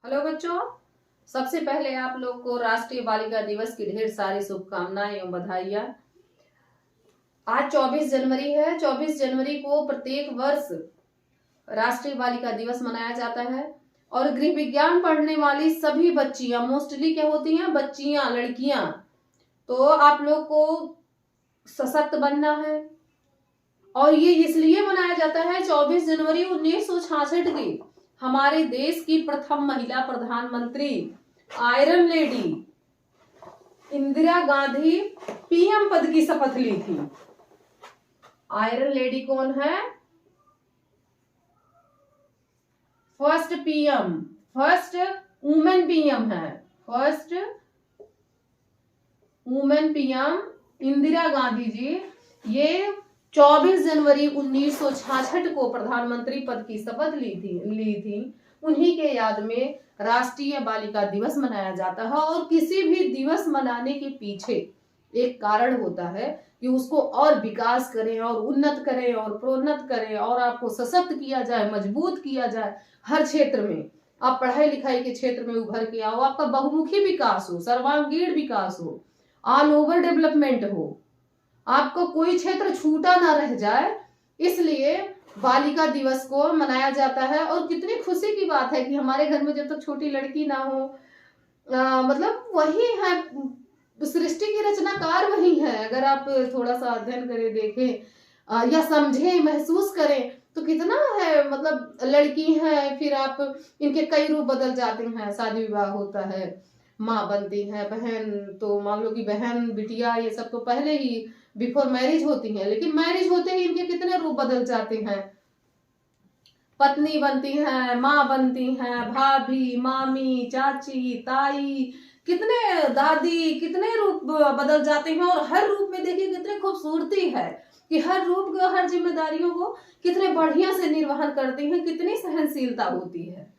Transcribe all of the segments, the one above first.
Hello बच्चों, सबसे पहले आप लोग को राष्ट्रीय बालिका दिवस की ढेर सारी शुभकामनाएं एवं बधाइयां। आज 24 जनवरी है। 24 जनवरी को प्रत्येक वर्ष राष्ट्रीय बालिका दिवस मनाया जाता है और गृह विज्ञान पढ़ने वाली सभी बच्चियां, मोस्टली क्या होती हैं, बच्चियां, लड़कियां, तो आप लोग को सशक्त बनना है। और ये इसलिए मनाया जाता है 24 जनवरी 1966 की हमारे देश की प्रथम महिला प्रधानमंत्री iron lady Indira Gandhi PM पद की शपथ ली थी। आयरन लेडी कौन है? First PM, first women PM है। First women PM Indira Gandhi ji ये 24 जनवरी 1966 को प्रधानमंत्री पद की शपथ ली थी। उन्हीं के याद में राष्ट्रीय बालिका दिवस मनाया जाता है। और किसी भी दिवस मनाने के पीछे एक कारण होता है कि उसको और विकास करें और उन्नत करें और प्रोन्नत करें और आपको सशक्त किया जाए, मजबूत किया जाए। हर क्षेत्र में आप पढ़ाई लिखाई के क्षेत्र में उभर के आओ, आपका बहुमुखी विकास हो, सर्वांगीण विकास हो, ऑल ओवर डेवलपमेंट हो, आपको कोई क्षेत्र छूटा ना रह जाए। इसलिए बालिका दिवस को मनाया जाता है। और कितनी खुशी की बात है कि हमारे घर में जब तक छोटी लड़की ना हो, मतलब वही है, सृष्टि की रचनाकार वही है। अगर आप थोड़ा सा अध्ययन करें, देखें या समझें, महसूस करें तो कितना है, मतलब लड़की है, फिर आप इनके कई रूप बदल जाते हैं। शादी विवाह होता है, माँ बनती है, बहन, तो मान लो कि बहन, बिटिया, ये सब तो पहले ही बिफोर मैरिज होती हैं। लेकिन मैरिज होते ही इनके कितने रूप बदल जाते हैं। पत्नी बनती हैं, माँ बनती हैं, भाभी, मामी, चाची, ताई, कितने दादी, कितने रूप बदल जाते हैं। और हर रूप में देखिए कितनी खूबसूरती है कि हर रूप को, हर जिम्मेदारियों को कितने बढ़िया से निर्वहन करती हैं, कितनी सहनशीलता होती है।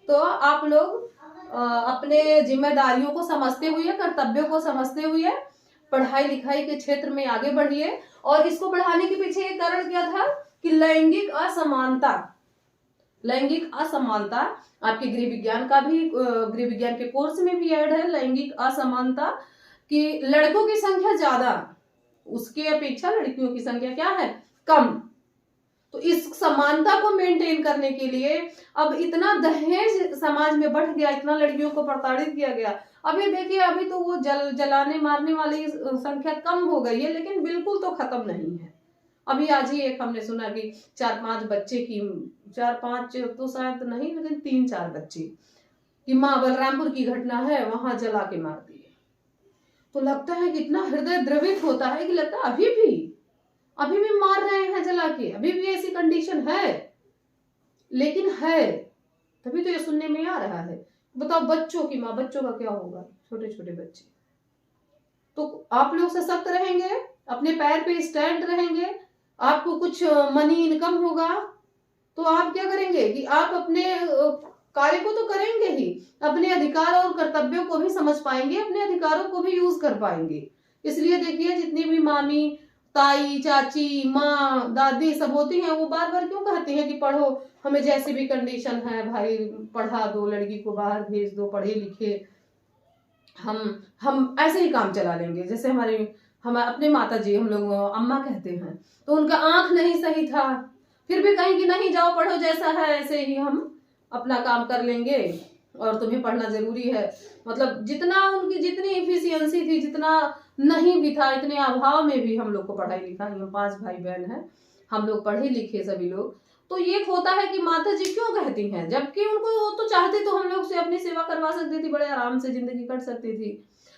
तो आप लोग अपने जिम्मेदारियों को समझते हुए, कर्तव्यों को समझते हुए पढ़ाई लिखाई के क्षेत्र में आगे बढ़िए। और इसको बढ़ाने के पीछे एक कारण क्या था कि लैंगिक असमानता, लैंगिक असमानता आपके गृह विज्ञान का भी, गृह विज्ञान के कोर्स में भी ऐड है। लैंगिक असमानता कि लड़कों की संख्या ज्यादा, उसके अपेक्षा लड़कियों की संख्या क्या है, कम। तो इस समानता को मेंटेन करने के लिए अब इतना दहेज समाज में बढ़ गया, इतना लड़कियों को प्रताड़ित किया गया। अभी देखिए, अभी तो वो जलाने मारने वाली संख्या कम हो गई है, लेकिन बिल्कुल तो खत्म नहीं है। अभी आज ही एक हमने सुना कि 4-5 बच्चे की, 4-5 तो शायद नहीं, लेकिन 3-4 बच्चे कि माँ बलरामपुर की घटना है, वहां जला के मार दिए। तो लगता है कि इतना हृदय द्रवित होता है कि लगता है अभी भी मार रहे हैं जला के, अभी भी ऐसी कंडीशन है। लेकिन है, तभी तो ये सुनने में आ रहा है। बताओ, बच्चों की माँ, बच्चों का क्या होगा, छोटे छोटे बच्चे। तो आप लोग सशक्त रहेंगे, अपने पैर पे स्टैंड रहेंगे, आपको कुछ मनी इनकम होगा, तो आप क्या करेंगे कि आप अपने कार्य को तो करेंगे ही, अपने अधिकार और कर्तव्यों को भी समझ पाएंगे, अपने अधिकारों को भी यूज कर पाएंगे। इसलिए देखिए, जितनी भी मामी, ताई, चाची, माँ, दादी सब होती हैं, वो बार बार क्यों कहती हैं कि पढ़ो, हमें जैसी भी कंडीशन है भाई पढ़ा दो, लड़की को बाहर भेज दो, पढ़े लिखे, हम ऐसे ही काम चला लेंगे। जैसे हम अपने माता जी, हम लोग अम्मा कहते हैं, तो उनका आंख नहीं सही था, फिर भी कहीं कि नहीं जाओ पढ़ो, जैसा है ऐसे ही हम अपना काम कर लेंगे और तुम्हें पढ़ना जरूरी है। मतलब जितना उनकी जितनी इफिशियंसी थी, जितना नहीं भी था, इतने अभाव में भी हम लोग को पढ़ाई लिखाई, हम 5 भाई बहन हैं, हम लोग पढ़े लिखे सभी लोग। तो ये होता है कि माता जी क्यों कहती हैं, जबकि उनको, वो तो चाहती तो हम लोग से अपनी सेवा करवा सकती थी, बड़े आराम से जिंदगी कट सकती थी।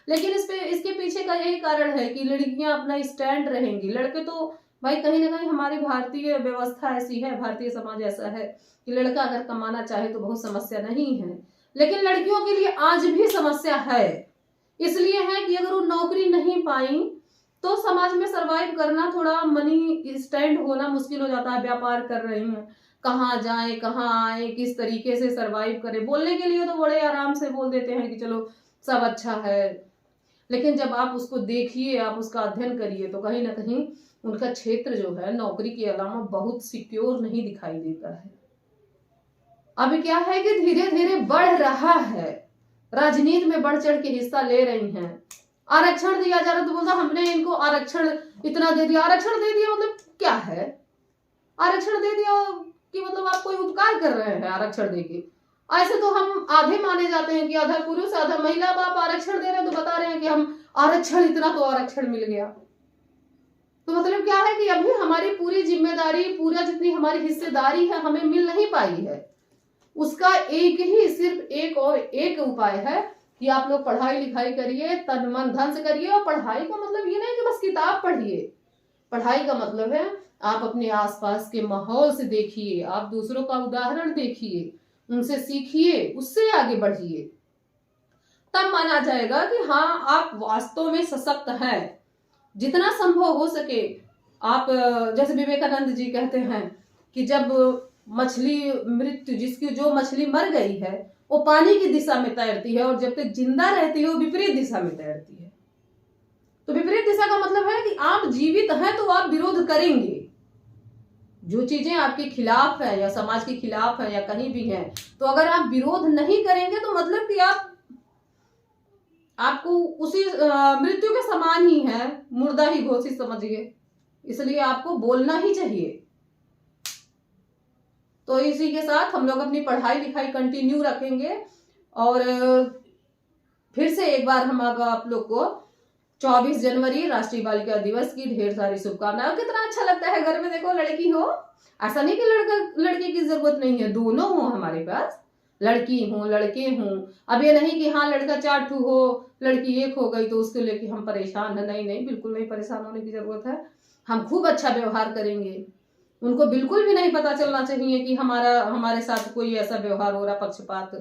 लेकिन इसके पीछे का यही कारण है कि लड़कियां अपना स्टैंड रहेंगी। लड़के तो भाई कहीं ना कहीं हमारी भारतीय व्यवस्था ऐसी है, भारतीय समाज ऐसा है कि लड़का अगर कमाना चाहे तो बहुत समस्या नहीं है, लेकिन लड़कियों के लिए आज भी समस्या है। इसलिए है कि अगर वो नौकरी नहीं पाई तो समाज में सरवाइव करना, थोड़ा मनी स्टैंड होना मुश्किल हो जाता है। व्यापार कर रही हैं, कहाँ जाए, कहाँ आए, किस तरीके से सरवाइव करें। बोलने के लिए तो बड़े आराम से बोल देते हैं कि चलो सब अच्छा है, लेकिन जब आप उसको देखिए, आप उसका अध्ययन करिए, तो कहीं ना कहीं उनका क्षेत्र जो है नौकरी के अलावा बहुत सिक्योर नहीं दिखाई देता है। अभी क्या है कि धीरे धीरे बढ़ रहा है, राजनीति में बढ़ चढ़ के हिस्सा ले रही हैं। आरक्षण दिया जा रहा तो बोलता हमने इनको आरक्षण इतना दे दिया। आरक्षण दे दिया मतलब क्या है? आरक्षण दे दिया कि मतलब आप कोई उपकार कर रहे हैं आरक्षण देके? ऐसे तो हम आधे माने जाते हैं कि आधा पुरुष आधा महिला, बाप आरक्षण दे रहे हैं तो बता रहे हैं कि हम आरक्षण इतना तो आरक्षण मिल गया। तो मतलब क्या है कि अभी हमारी पूरी जिम्मेदारी, पूरा जितनी हमारी हिस्सेदारी है हमें मिल नहीं पाई है। उसका एक ही सिर्फ एक और एक उपाय है कि आप लोग पढ़ाई लिखाई करिए, तन मन धन से करिए। और पढ़ाई का मतलब ये नहीं कि बस किताब पढ़िए, पढ़ाई का मतलब है आप अपने आसपास के माहौल से देखिए, आप दूसरों का उदाहरण देखिए, उनसे सीखिए, उससे आगे बढ़िए। तब माना जाएगा कि हाँ आप वास्तव में सशक्त हैं। जितना संभव हो सके आप, जैसे विवेकानंद जी कहते हैं कि जब मछली मृत्यु, जिसकी जो मछली मर गई है वो पानी की दिशा में तैरती है, और जब तक जिंदा रहती है वो विपरीत दिशा में तैरती है। तो विपरीत दिशा का मतलब है कि आप जीवित हैं तो आप विरोध करेंगे। जो चीजें आपके खिलाफ है या समाज के खिलाफ है या कहीं भी है, तो अगर आप विरोध नहीं करेंगे तो मतलब कि आपको उसी मृत्यु के समान ही है, मुर्दा ही घोषित समझिए। इसलिए आपको बोलना ही चाहिए। तो इसी के साथ हम लोग अपनी पढ़ाई लिखाई कंटिन्यू रखेंगे। और फिर से एक बार हम अब आप लोग को 24 जनवरी राष्ट्रीय बालिका दिवस की ढेर सारी शुभकामनाएं। कितना अच्छा लगता है घर में देखो लड़की हो। ऐसा नहीं कि लड़का लड़के की जरूरत नहीं है, दोनों हो हमारे पास, लड़की हो लड़के हों। अब ये नहीं कि हाँ लड़का 4 ठू हो लड़की 1 हो गई तो उसको लेके हम परेशान है। नहीं नहीं, बिल्कुल नहीं परेशान होने की जरूरत है। हम खूब अच्छा व्यवहार करेंगे। उनको बिल्कुल भी नहीं पता चलना चाहिए कि हमारे साथ कोई ऐसा व्यवहार हो रहा, पक्षपात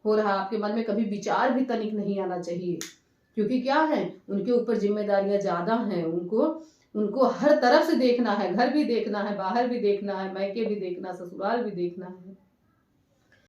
हो रहा। आपके मन में कभी विचार भी तनिक नहीं आना चाहिए, क्योंकि क्या है उनके ऊपर जिम्मेदारियां ज्यादा हैं। उनको हर तरफ से देखना है, घर भी देखना है, बाहर भी देखना है, मायके भी देखना, ससुराल भी देखना है।